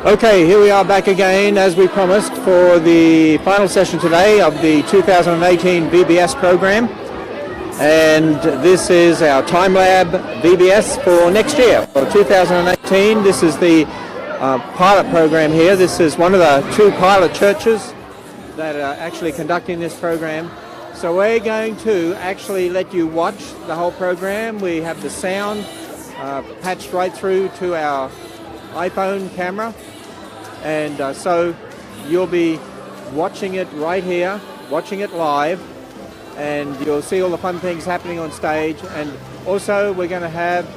Okay, here we are back again as we promised for the final session today of the 2018 VBS program. And this is our Time Lab VBS for next year, for 2018. This is the pilot program here. This is one of the two pilot churches that are actually conducting this program. So we're going to actually let you watch the whole program. We have the sound patched right through to our iPhone camera, and so you'll be watching it right here, watching it live, and you'll see all the fun things happening on stage. And also we're going to have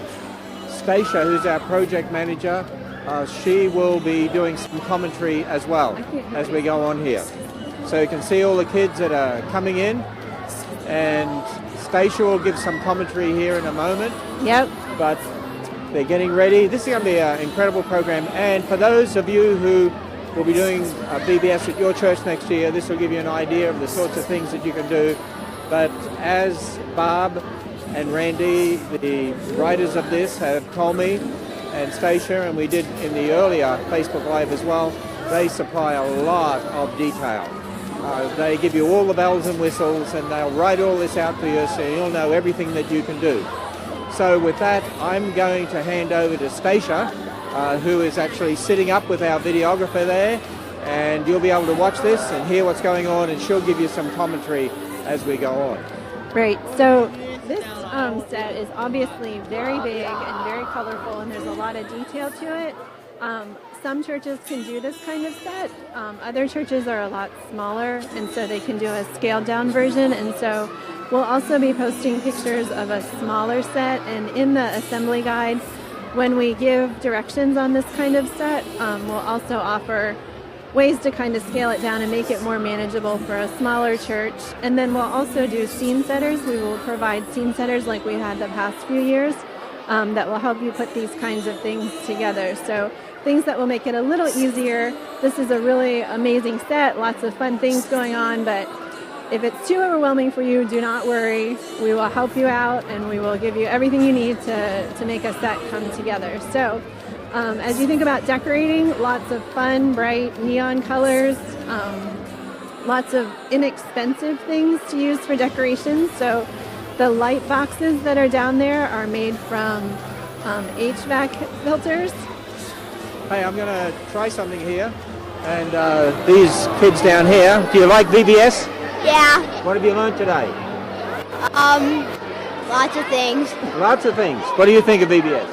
Stacia, who's our project manager. She will be doing some commentary as well as we go on here. So you can see all the kids that are coming in, and Stacia will give some commentary here in a moment. Yep. But they're getting ready. This is going to be an incredible program. And for those of you who will be doing VBS at your church next year, this will give you an idea of the sorts of things that you can do. But as Barb and Randy, the writers of this, have told me, and Stacia, and we did in the earlier Facebook Live as well, they supply a lot of detail. They give you all the bells and whistles, and they'll write all this out for you so you'll know everything that you can do. So with that, I'm going to hand over to Stacia, who is actually sitting up with our videographer there, and you'll be able to watch this and hear what's going on, and she'll give you some commentary as we go on. Right. So this set is obviously very big and very colorful, and there's a lot of detail to it. Some churches can do this kind of set. Other churches are a lot smaller, and so they can do a scaled down version. And so we'll also be posting pictures of a smaller set. And in the assembly guide, when we give directions on this kind of set, we'll also offer ways to kind of scale it down and make it more manageable for a smaller church. And then we'll also do scene setters. We will provide scene setters like we had the past few years that will help you put these kinds of things together. So things that will make it a little easier. This is a really amazing set, lots of fun things going on, but if it's too overwhelming for you, do not worry. We will help you out, and we will give you everything you need to make a set come together. So as you think about decorating, lots of fun, bright neon colors, lots of inexpensive things to use for decorations. So the light boxes that are down there are made from HVAC filters. Hey, I'm going to try something here. And these kids down here, do you like VBS? Yeah. What have you learned today? Lots of things. Lots of things. What do you think of VBS?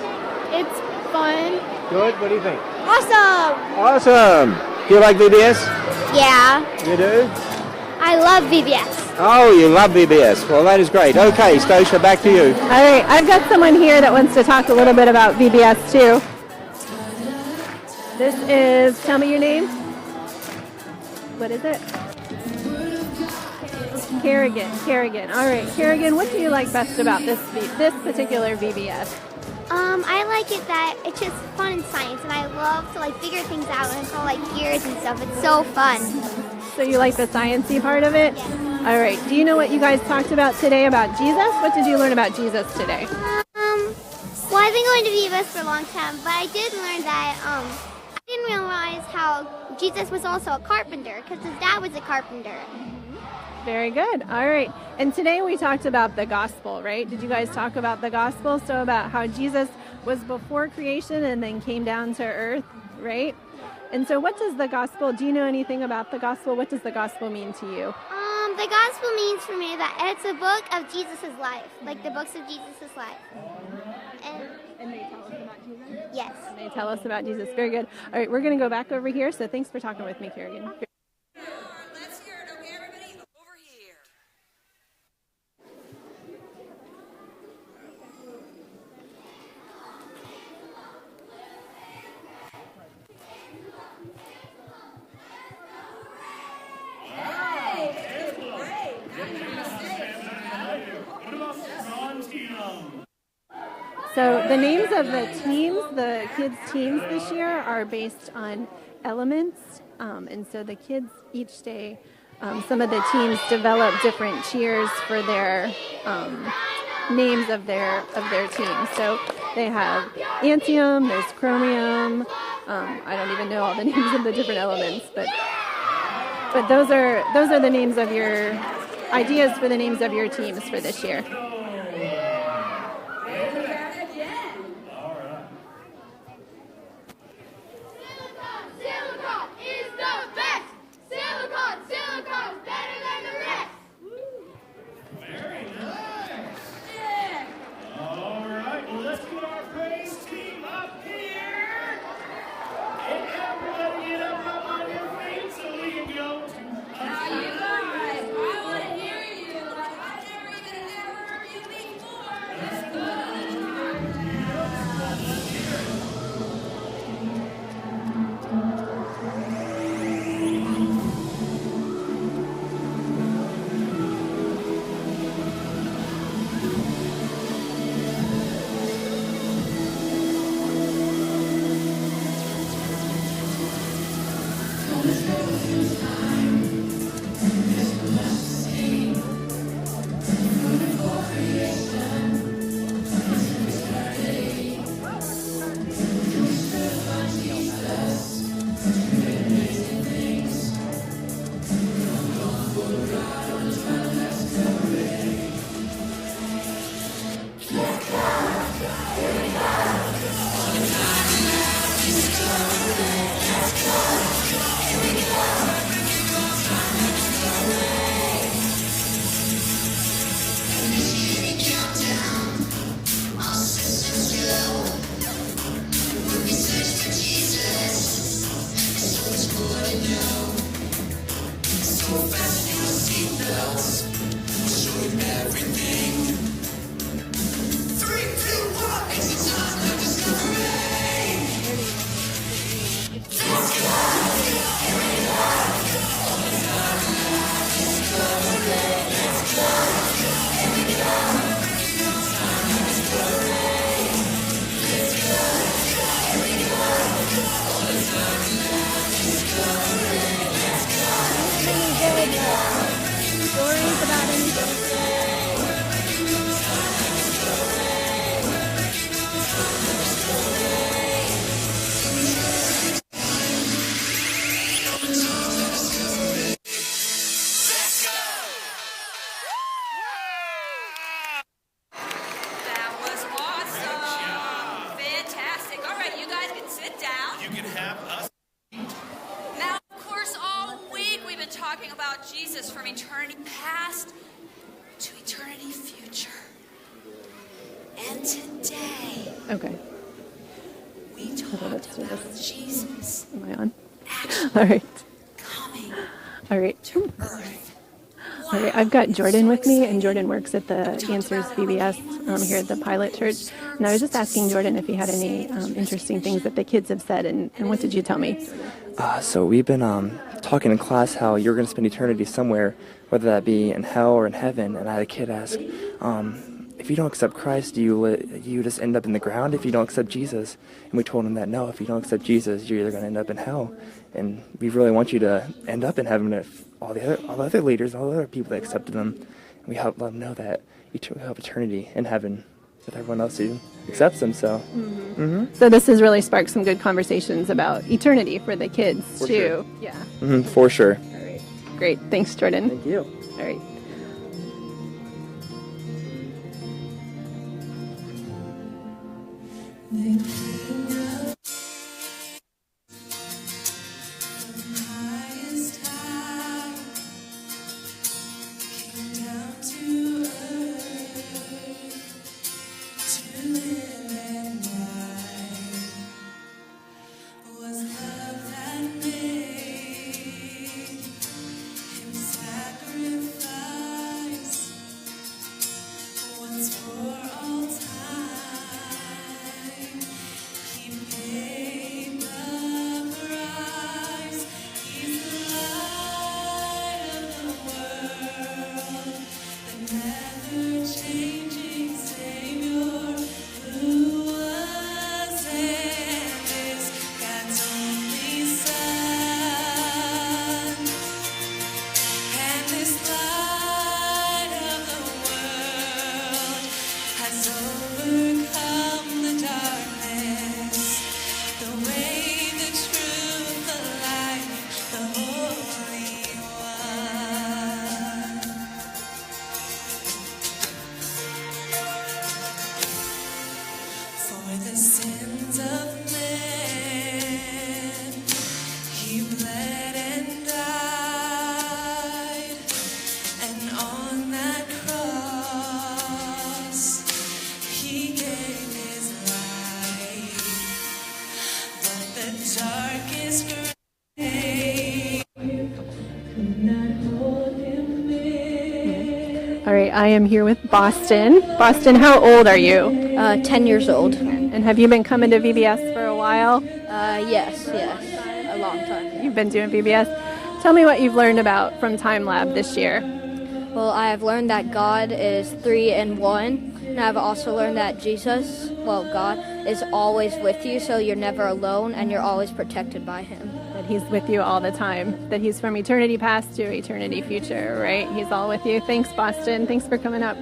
It's fun. Good. What do you think? Awesome. Awesome. Do you like VBS? Yeah. You do? I love VBS. Oh, you love VBS. Well, that is great. Okay, Stacia, back to you. All right. I've got someone here that wants to talk a little bit about VBS too. This is, tell me your name. What is it? Kerrigan. All right, Kerrigan, what do you like best about this particular VBS? I like it that it's just fun and science, and I love to figure things out, and it's all gears and stuff. It's so fun. So you like the sciencey part of it? Yeah. All right. Do you know what you guys talked about today about Jesus? What did you learn about Jesus today? Well, I've been going to VBS for a long time, but I did learn that I didn't realize how Jesus was also a carpenter, because his dad was a carpenter. Very good. All right. And today we talked about the gospel, right? Did you guys talk about the gospel? So about how Jesus was before creation and then came down to earth, right? And so what does the gospel, do you know anything about the gospel? What does the gospel mean to you? The gospel means for me that it's a book of Jesus' life, like the books of Jesus' life. And they tell us about Jesus? Yes. And they tell us about Jesus. Very good. All right, we're going to go back over here. So thanks for talking with me, Kerrigan. Let's hear it. Okay, everybody, over here. So the names of the teams, the kids' teams this year are based on elements. And so the kids each day, some of the teams develop different cheers for their names of their team. So they have Antium, there's Chromium, I don't even know all the names of the different elements, but those are the names of your ideas for the names of your teams for this year. Stories about anything. That was awesome. Fantastic. All right, you guys can sit down. You can have us. Now, of course, all week we've been talking about Jesus from eternity past to eternity future. And today, Okay. we talked about Jesus Am I on? actually All right. coming All right. to earth. All right, I've got Jordan with me, and Jordan works at the Answers VBS here at the Pilot Church. And I was just asking Jordan if he had any interesting things that the kids have said, and what did you tell me? So we've been talking in class how you're going to spend eternity somewhere, whether that be in hell or in heaven. And I had a kid ask, if you don't accept Christ, do you just end up in the ground if you don't accept Jesus? And we told him that no, if you don't accept Jesus, you're either going to end up in hell. And we really want you to end up in heaven if all the other leaders, all the other people that accepted them. And we help let them know that you have eternity in heaven with everyone else who accepts them. So, So this has really sparked some good conversations about eternity for the kids, For too. sure. Yeah. For sure. All right. Great. Thanks, Jordan. Thank you. All right. All right, I am here with Boston. Boston, how old are you? 10 years old. And have you been coming to VBS for a while? Yes, a long time. You've been doing VBS. Tell me what you've learned about from Time Lab this year. Well, I have learned that God is 3 in 1, and I've also learned that Jesus, God, is always with you, so you're never alone, and you're always protected by Him. That He's with you all the time, that He's from eternity past to eternity future, right? He's all with you. Thanks, Boston. Thanks for coming up.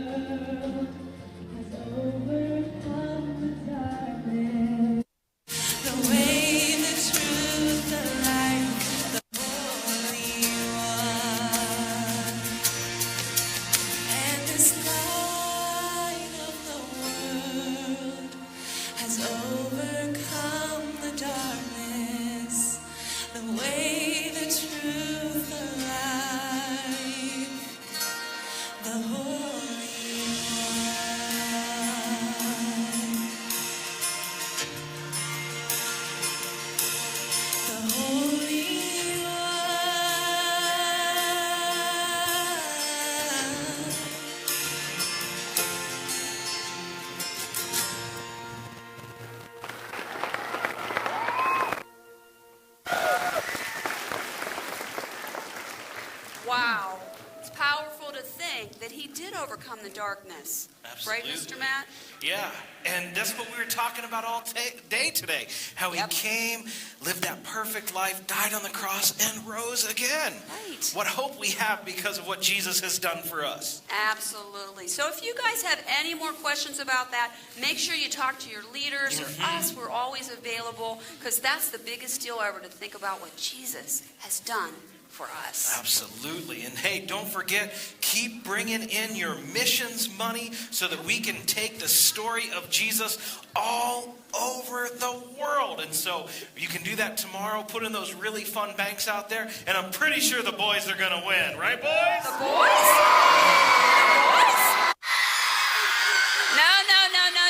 Wow. It's powerful to think that he did overcome the darkness. Absolutely. Right, Mr. Matt? Yeah, and that's what we were talking about all day today. How he came, lived that perfect life, died on the cross, and rose again. Right. What hope we have because of what Jesus has done for us. Absolutely. So if you guys have any more questions about that, make sure you talk to your leaders or us. We're always available because that's the biggest deal ever, to think about what Jesus has done for us. Absolutely. And hey, don't forget, keep bringing in your missions money so that we can take the story of Jesus all over the world. And so you can do that tomorrow. Put in those really fun banks out there. And I'm pretty sure the boys are going to win. Right, boys? The boys?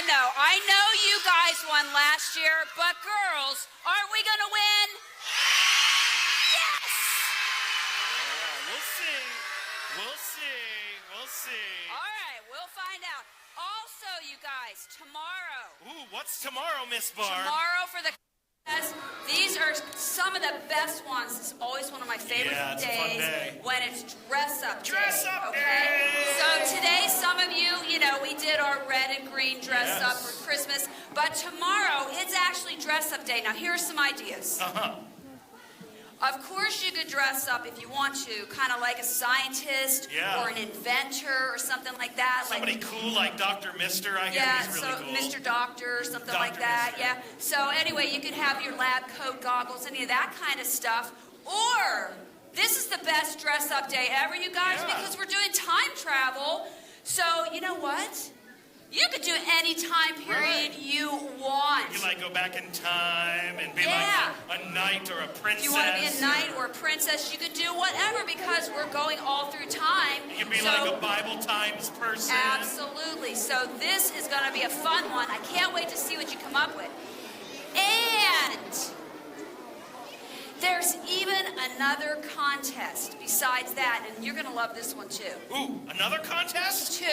No. I know you guys won last year, but girls, aren't we going to win? We'll see. All right, we'll find out. Also, you guys, tomorrow. Ooh, what's tomorrow, Miss Barb? Tomorrow for the contest. These are some of the best ones. It's always one of my favorite it's days a fun day. when it's dress up day. Dress up okay? day. So today, some of you, we did our red and green dress up for Christmas. But tomorrow, it's actually dress up day. Now, here are some ideas. Of course, you could dress up if you want to, kind of like a scientist or an inventor or something like that. Somebody cool like Dr. Mister, I hear he's really cool. Mr. Doctor or something Dr. like that, Mister. So anyway, you could have your lab coat, goggles, any of that kind of stuff. Or, this is the best dress-up day ever, you guys, because we're doing time travel. So, you know what? You could do any time period you want. You go back in time and be like a knight or a princess. You want to be a knight or a princess, you could do whatever because we're going all through time. You could be like a Bible Times person. Absolutely. So this is going to be a fun one. I can't wait to see what you come up with. And there's even another contest besides that, and you're going to love this one too. Ooh, another contest? 2.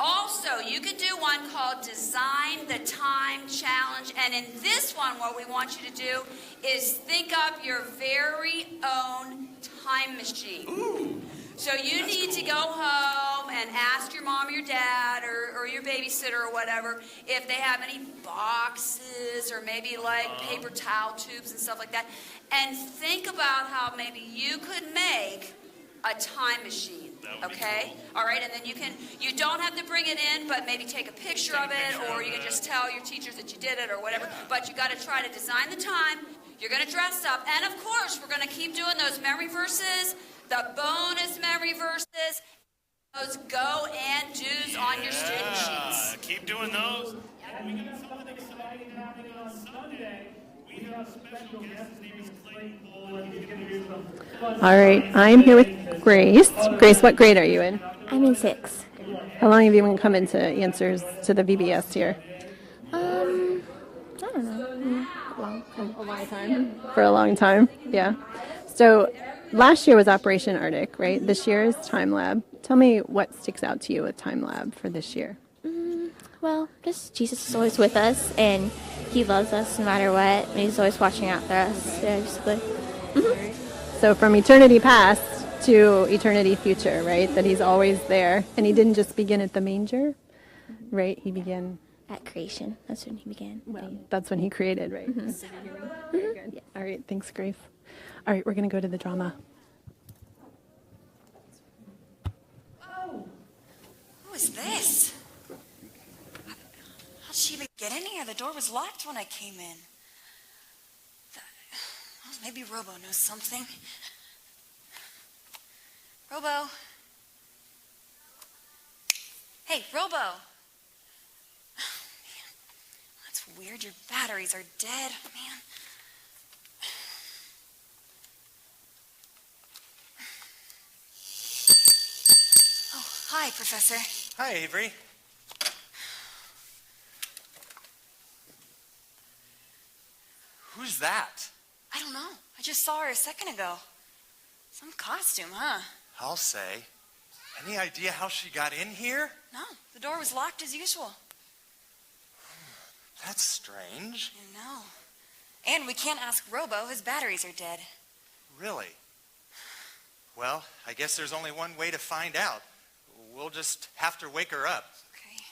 Also, you could do one called Design the Time Challenge. And in this one, what we want you to do is think up your very own time machine. Ooh, so you need to go home and ask your mom or your dad or your babysitter or whatever if they have any boxes or maybe paper towel tubes and stuff like that. And think about how maybe you could make a time machine. Okay? All right, and then you don't have to bring it in, but maybe take a picture of it, or you can just tell your teachers that you did it or whatever. But you got to try to design the time. You're going to dress up. And of course, we're going to keep doing those memory verses, the bonus memory verses, those go and do's on your student sheets. Keep doing those. And we got something exciting happening on Sunday. We have a special guest. His name is Clayton Boland. He's going to do some fun. All right, I'm here with Grace. Grace, what grade are you in? I'm in 6th. How long have you been coming to answers to the VBS here? I don't know. Long. a long time. For a long time, yeah. So last year was Operation Arctic, right? This year is Time Lab. Tell me what sticks out to you with Time Lab for this year. Well, just Jesus is always with us, and he loves us no matter what, and he's always watching out for us, basically. So from eternity past to eternity future, right? That he's always there. And he didn't just begin at the manger, right? He began... At creation, that's when he began. Well, that's when he created, right? Very good. Yeah. All right, thanks, Grace. All right, we're going to go to the drama. Who is this? How did she even get in here? The door was locked when I came in. Well, maybe Robo knows something. Robo. Hey, Robo. Oh, man. That's weird. Your batteries are dead, man. Oh, hi, Professor. Hi, Avery. Who's that? I don't know. I just saw her a second ago. Some costume, huh? I'll say. Any idea how she got in here? No, the door was locked as usual. That's strange. I know. And we can't ask Robo. His batteries are dead. Really? Well, I guess there's only one way to find out. We'll just have to wake her up. Okay.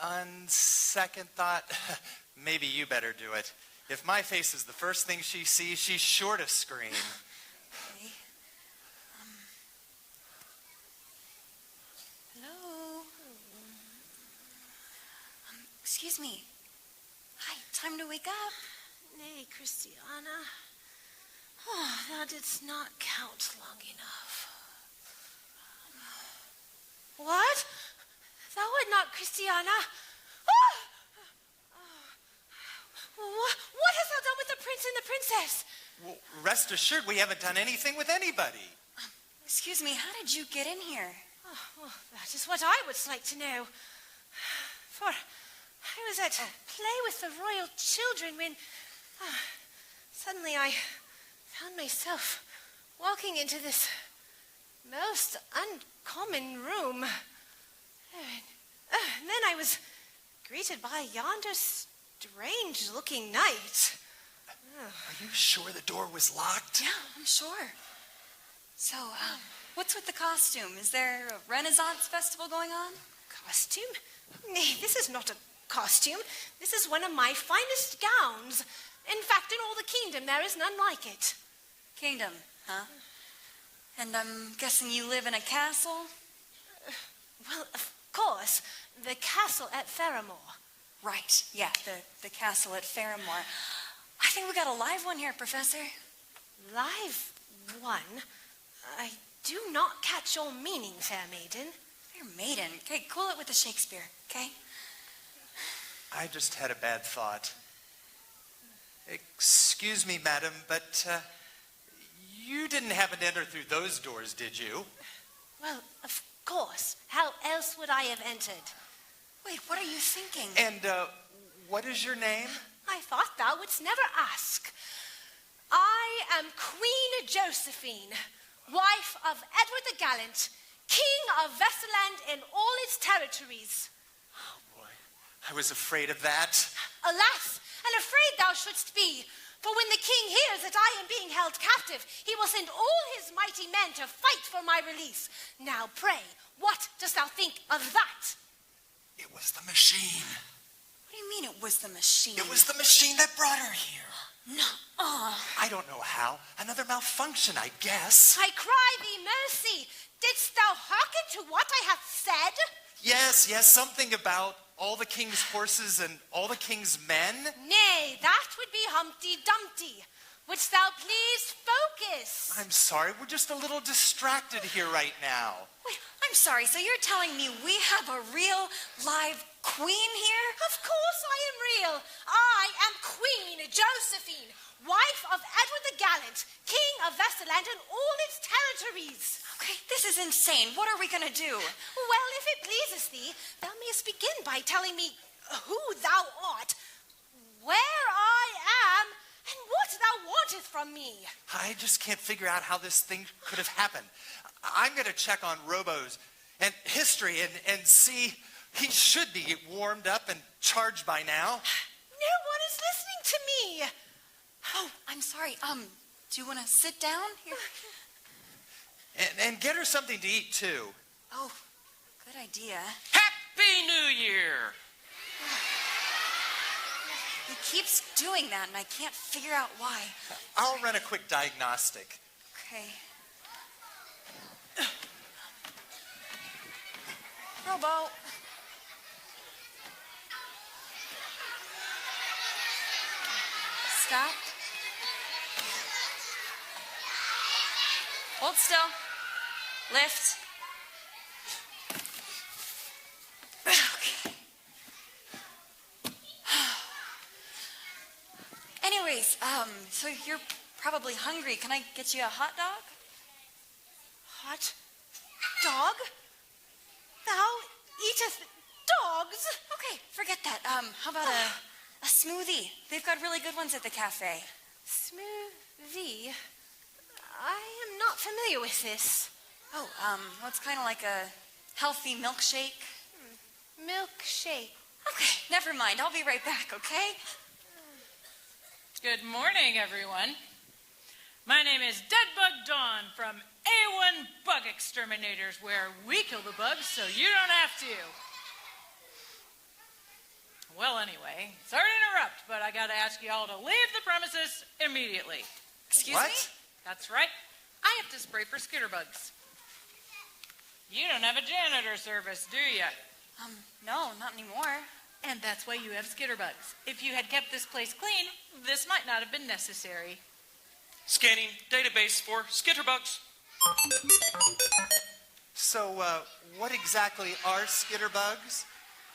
On second thought, maybe you better do it. If my face is the first thing she sees, she's sure to scream. Okay. Hello? Excuse me. Hi, time to wake up. Nay, Christiana. Oh, thou didst not count long enough. What? Thou art not Christiana? Oh! What hast thou done with the prince and the princess? Well, rest assured, we haven't done anything with anybody. Excuse me, how did you get in here? Oh, well, that is what I would like to know. For I was at play with the royal children when suddenly I found myself walking into this most uncommon room. And then I was greeted by yonder strange-looking knight. Are you sure the door was locked? Yeah, I'm sure. So, what's with the costume? Is there a Renaissance festival going on? Costume? Nay, this is not a costume. This is one of my finest gowns. In fact, in all the kingdom, there is none like it. Kingdom, huh? And I'm guessing you live in a castle? Well, of course, the castle at Faramore. Right, yeah, the castle at Faramore. I think we got a live one here, Professor. Live one? I do not catch your meaning, fair maiden. Fair maiden? Okay, cool it with the Shakespeare, okay? I just had a bad thought. Excuse me, madam, but you didn't happen to enter through those doors, did you? Well, of course. How else would I have entered? Wait, what are you thinking? And what is your name? I thought thou wouldst never ask. I am Queen Josephine, wife of Edward the Gallant, King of Vesperland and all its territories. Oh, boy. I was afraid of that. Alas, and afraid thou shouldst be. For when the king hears that I am being held captive, he will send all his mighty men to fight for my release. Now pray, what dost thou think of that? It was the machine. What do you mean it was the machine? It was the machine that brought her here. Nuh-uh. I don't know how. Another malfunction, I guess. I cry thee mercy. Didst thou hearken to what I have said? Yes, something about all the king's horses and all the king's men. Nay, that would be Humpty Dumpty. Wouldst thou please focus? I'm sorry, we're just a little distracted here right now. Wait, I'm sorry, so you're telling me we have a real live queen here? Of course I am real. I am Queen Josephine, wife of Edward the Gallant, King of Vesperland and all its territories. Okay, this is insane. What are we gonna do? Well, if it pleases thee, thou mayest begin by telling me who thou art, where I from me. I just can't figure out how this thing could have happened. I'm going to check on Robo's and history and see. He should be warmed up and charged by now. No one is listening to me. Oh, I'm sorry. Do you want to sit down here? And get her something to eat, too. Oh, good idea. Happy New Year! He keeps doing that, and I can't figure out why. I'll run a quick diagnostic. Okay. Robo. Stop. Hold still. Lift. Okay. Anyways, so you're probably hungry. Can I get you a hot dog? Hot dog? Thou eatest dogs? Okay, forget that. How about a smoothie? They've got really good ones at the cafe. Smoothie? I am not familiar with this. Oh, well, it's kind of like a healthy milkshake. Milkshake. Okay, never mind. I'll be right back, okay? Good morning, everyone. My name is Deadbug Dawn from A1 Bug Exterminators, where we kill the bugs so you don't have to. Well, anyway, sorry to interrupt, but I gotta ask you all to leave the premises immediately. Excuse me? That's right. I have to spray for skitterbugs. You don't have a janitor service, do you? No, not anymore. And that's why you have skitterbugs. If you had kept this place clean, this might not have been necessary. Scanning database for skitterbugs. So, what exactly are skitterbugs?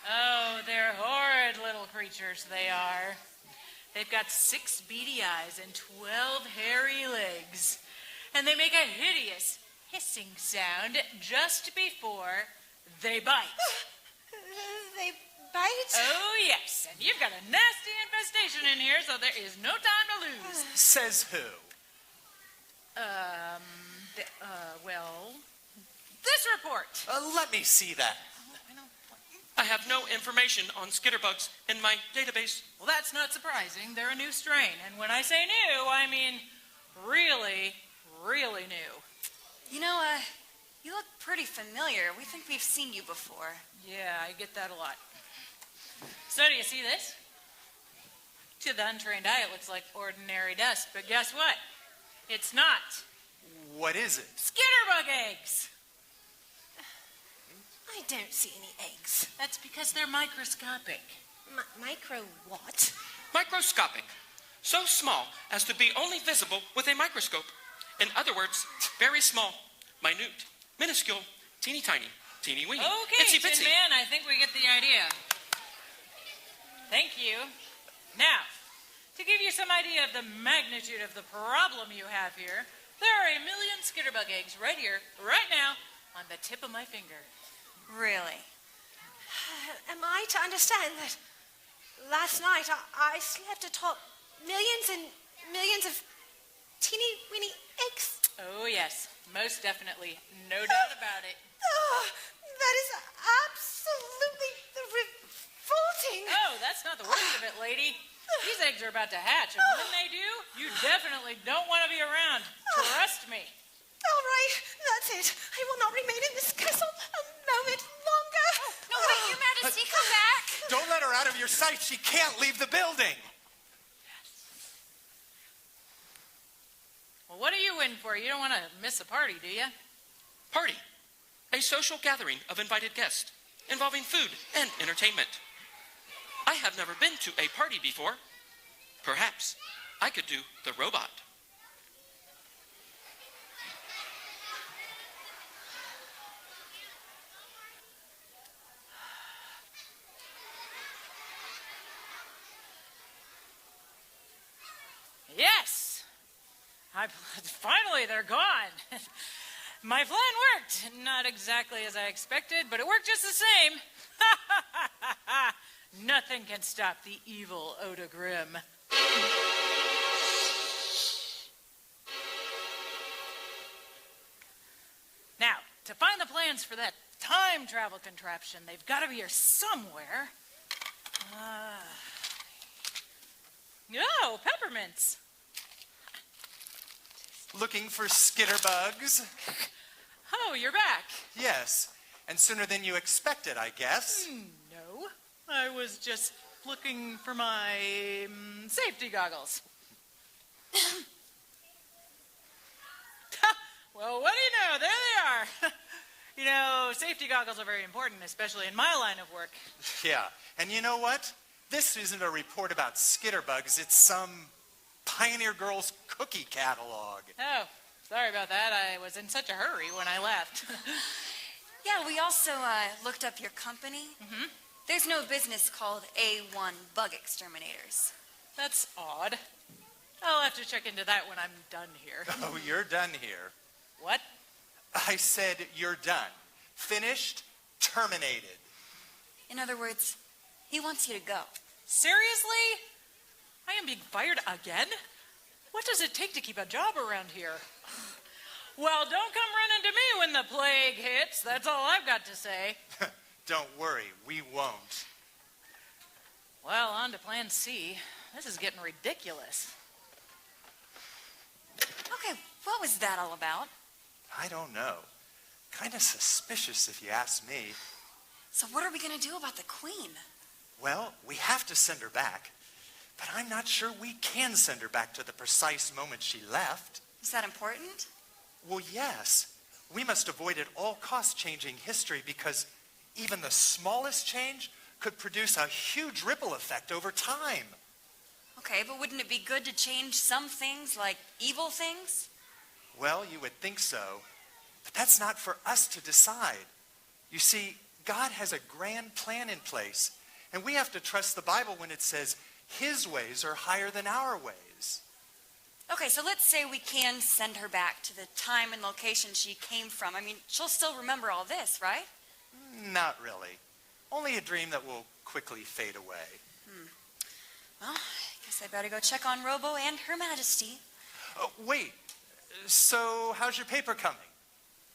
Oh, they're horrid little creatures, they are. They've got 6 beady eyes and 12 hairy legs. And they make a hideous hissing sound just before they bite. They bite? Oh, yes. And you've got a nasty infestation in here, so there is no time to lose. Says who? Well, this report. Let me see that. I have no information on skitterbugs in my database. Well, that's not surprising. They're a new strain. And when I say new, I mean really, really new. You know, you look pretty familiar. We think we've seen you before. Yeah, I get that a lot. So do you see this? To the untrained eye, it looks like ordinary dust. But guess what? It's not. What is it? Skitterbug eggs. I don't see any eggs. That's because they're microscopic. Micro what? Microscopic. So small as to be only visible with a microscope. In other words, very small, minute, minuscule, teeny tiny, teeny weeny, Okay, itsy Tin bitsy. Man, I think we get the idea. Thank you. Now, to give you some idea of the magnitude of the problem you have here, there are 1 million skitterbug eggs right here, right now, on the tip of my finger. Really? Am I to understand that last night I slept atop millions and millions of teeny weeny eggs? Oh, yes, most definitely. No doubt about it. Oh, that is absolutely revolting. Oh, that's not the worst of it, lady. These eggs are about to hatch, and when they do, you definitely don't want to be around. Trust me. All right, that's it. I will not remain in this castle a moment longer. No, wait, Your Majesty, come back. Don't let her out of your sight. She can't leave the building. Well, what are you in for? You don't want to miss a party, do you? Party. A social gathering of invited guests involving food and entertainment. I have never been to a party before. Perhaps I could do the robot. Yes! Finally, they're gone. My plan worked. Not exactly as I expected, but it worked just the same. Nothing can stop the evil Oda Grimm. to find the plans for that time travel contraption. They've got to be here somewhere. No, peppermints. Looking for skitterbugs? Oh, you're back. Yes, and sooner than you expected, I guess. No, I was just looking for my safety goggles. Well, what do you know? There they are. You know, safety goggles are very important, especially in my line of work. Yeah, and you know what? This isn't a report about skitterbugs. It's some Pioneer Girls cookie catalog. Oh, sorry about that. I was in such a hurry when I left. Yeah, we also looked up your company. Mm-hmm. There's no business called A1 Bug Exterminators. That's odd. I'll have to check into that when I'm done here. Oh, you're done here. What? I said you're done. Finished, terminated. In other words, he wants you to go. Seriously? I am being fired again? What does it take to keep a job around here? Well, don't come running to me when the plague hits. That's all I've got to say. Don't worry, we won't. Well, on to plan C. This is getting ridiculous. Okay, what was that all about? I don't know. Kind of suspicious if you ask me. So what are we going to do about the Queen? Well, we have to send her back. But I'm not sure we can send her back to the precise moment she left. Is that important? Well, yes. We must avoid at all costs changing history because even the smallest change could produce a huge ripple effect over time. Okay, but wouldn't it be good to change some things, like evil things? Well, you would think so. But that's not for us to decide. You see, God has a grand plan in place, and we have to trust the Bible when it says his ways are higher than our ways. Okay, so let's say we can send her back to the time and location she came from. I mean, she'll still remember all this, right? Not really. Only a dream that will quickly fade away. Well, I guess I better go check on Robo and Her Majesty. Oh, wait. So, how's your paper coming?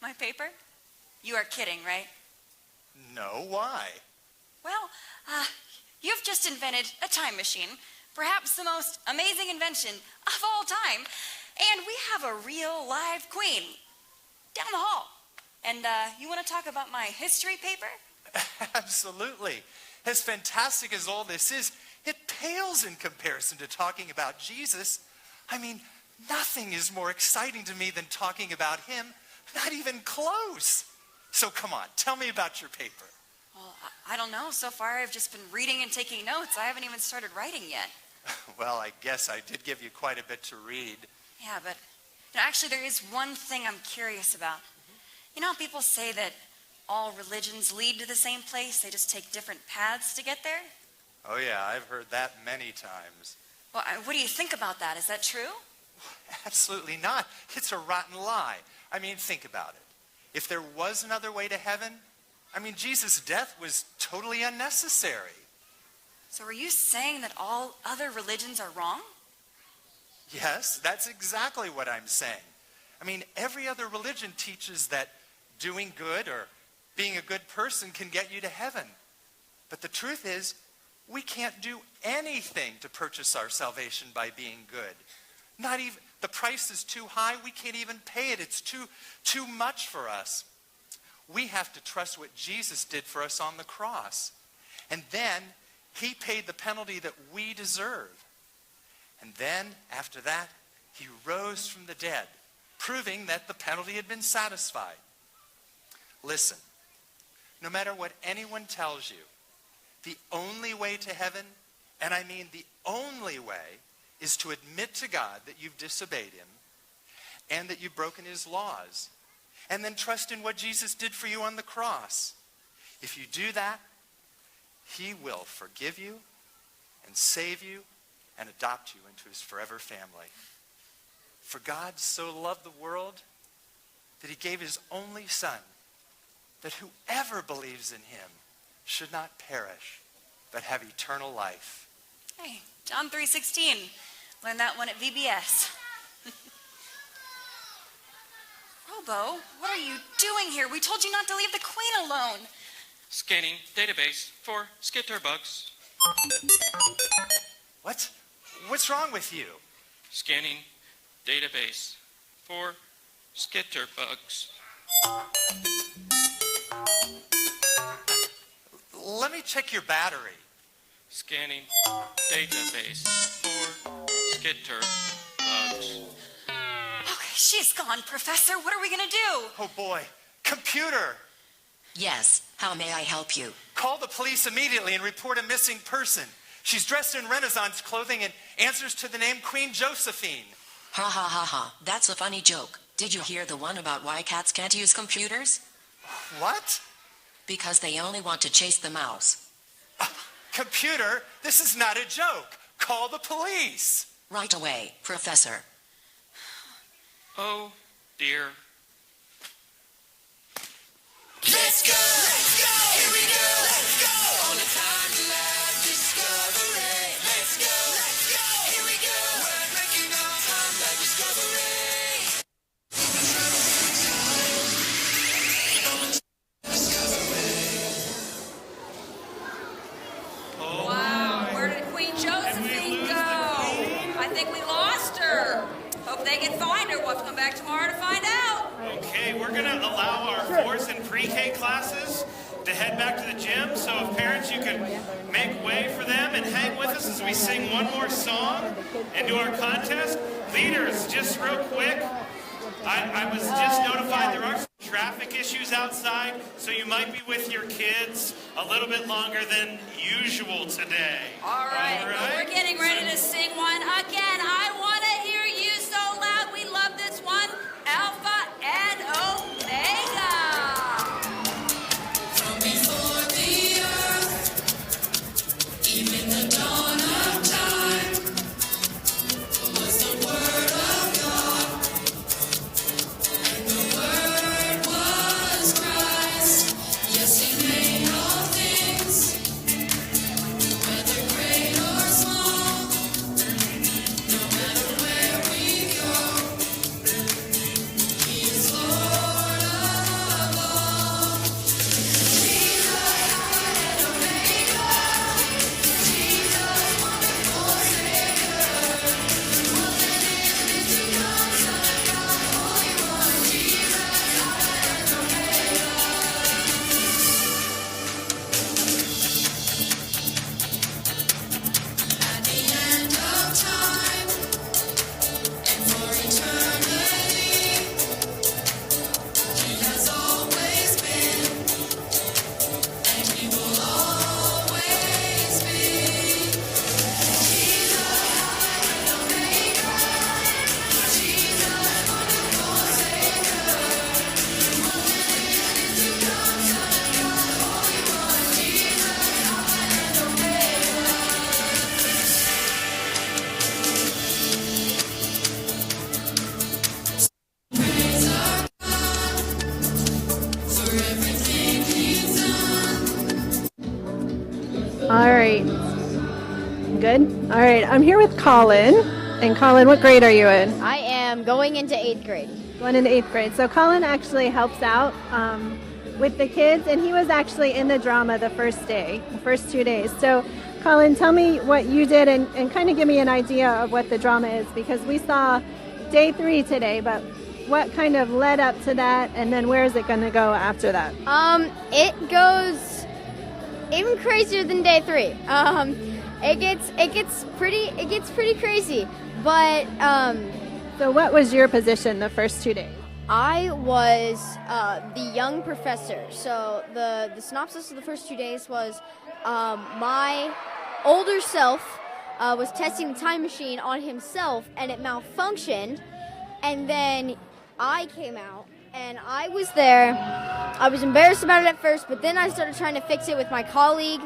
My paper? You are kidding, right? No, why? Well, you've just invented a time machine, perhaps the most amazing invention of all time, and we have a real live queen down the hall. And you want to talk about my history paper? Absolutely. As fantastic as all this is, it pales in comparison to talking about Jesus. I mean, nothing is more exciting to me than talking about him. Not even close. So come on, tell me about your paper. Well, I don't know. So far, I've just been reading and taking notes. I haven't even started writing yet. Well, I guess I did give you quite a bit to read. Yeah, but actually, there is one thing I'm curious about. You know how people say that all religions lead to the same place? They just take different paths to get there? Oh, yeah, I've heard that many times. Well, what do you think about that? Is that true? Absolutely not. It's a rotten lie. I mean, think about it. If there was another way to heaven, I mean, Jesus' death was totally unnecessary. So are you saying that all other religions are wrong? Yes, that's exactly what I'm saying. I mean, every other religion teaches that doing good or being a good person can get you to heaven. But the truth is, we can't do anything to purchase our salvation by being good. Not even, the price is too high, we can't even pay it. It's too much for us. We have to trust what Jesus did for us on the cross. And then he paid the penalty that we deserve. And then, after that, he rose from the dead, proving that the penalty had been satisfied. Listen, no matter what anyone tells you, the only way to heaven, and I mean the only way, is to admit to God that you've disobeyed him and that you've broken his laws, and then trust in what Jesus did for you on the cross. If you do that, he will forgive you and save you and adopt you into his forever family. For God so loved the world that he gave his only Son, that whoever believes in him should not perish, but have eternal life. Hey, John 3:16. Learned that one at VBS. Robo, what are you doing here? We told you not to leave the Queen alone. Scanning database for skitterbugs. What? What's wrong with you? Scanning database for skitterbugs. Let me check your battery. Scanning database for skitterbugs. Okay, she's gone, Professor. What are we going to do? Oh boy. Computer! Yes, how may I help you? Call the police immediately and report a missing person. She's dressed in Renaissance clothing and answers to the name Queen Josephine. Ha ha ha ha, that's a funny joke. Did you hear the one about why cats can't use computers? What? Because they only want to chase the mouse. Computer, this is not a joke. Call the police. Right away, Professor. Oh, dear. Let's go! Let's go! Here we go! Let's go! On a time lab discovery. Let's go! Let's go! Here we go! We're making our time lab discovery. Wow, where did Queen Josephine go? I think we lost her. Hope they can find her. We'll have to come back tomorrow to find out. Okay, we're going to allow our fourth and pre-K classes to head back to the gym. So if parents, you could make way for them and hang with us as we sing one more song and do our contest. Leaders, just real quick, I was just notified there are some traffic issues outside, so you might be with your kids a little bit longer than usual today. All right, well, we're getting ready to sing one again. I want to hear you so loud. We love this one. Alpha and Omega. From before the earth, even the dawn of time, was the Word of God, and the Word was Christ. Yes, He made all things, whether great or small. No matter where we go, He is Lord of all. Jesus, Alpha and Omega. Jesus, wonderful Savior. More than anything to come, Son of God, Holy One. Jesus, Alpha and Omega. At the end of time and for eternity, He has always been, and He will always be. Jesus, Alpha and Omega. Jesus, wonderful Savior. More than anything to come, Son of God, Holy One. Jesus, Alpha and Omega. Praise our God for everything He's done. All right. Good? All right. I'm here with Colin. And Colin, what grade are you in? I am going into 8th grade. Going into 8th grade. So Colin actually helps out with the kids, and he was actually in the drama the first 2 days. So Colin, tell me what you did and kind of give me an idea of what the drama is, because we saw day 3 today, but what kind of led up to that, and then where is it going to go after that? It goes even crazier than day 3. It gets pretty crazy. But So what was your position the first 2 days? I was the young professor. So the synopsis of the first 2 days was my older self was testing the time machine on himself, and it malfunctioned. And then I came out, and I was there. I was embarrassed about it at first, but then I started trying to fix it with my colleague,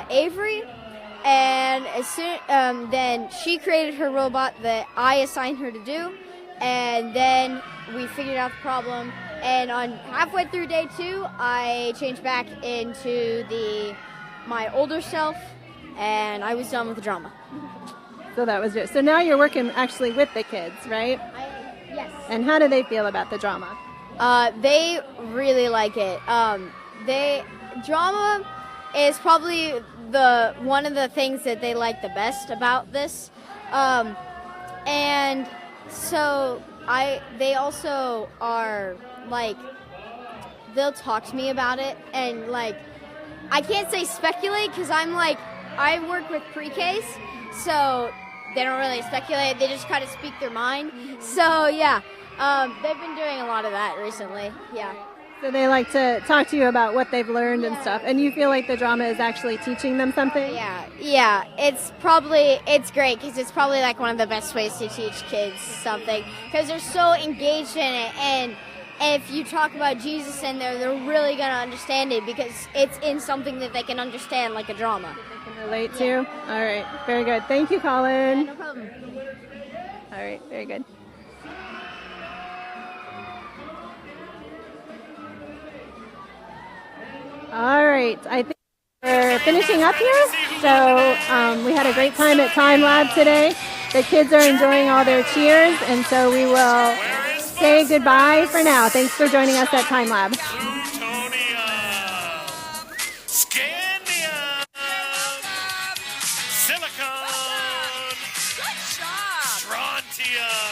Avery. And as soon, then she created her robot that I assigned her to do, and then we figured out the problem. And on halfway through day 2, I changed back into my older self, and I was done with the drama. So that was it. So now you're working actually with the kids, right? Yes. And how do they feel about the drama? They really like it. Drama is probably one of the things that they like the best about this, and so they also are like, they'll talk to me about it, and like, I can't say speculate because I work with pre-Ks, so they don't really speculate. They just kind of speak their mind. So yeah, they've been doing a lot of that recently. Yeah. So they like to talk to you about what they've learned and stuff, and you feel like the drama is actually teaching them something? Yeah. It's great because it's probably like one of the best ways to teach kids something because they're so engaged in it, and if you talk about Jesus in there, they're really going to understand it because it's in something that they can understand, like a drama. They can relate to? All right, very good. Thank you, Colin. No problem. All right, very good. All right, I think we're finishing up here. So we had a great time at Time Lab today. The kids are enjoying all their cheers, and so we will say goodbye for now. Thanks for joining us at Time Lab. Scandium, Silicon, Good job. Strontium.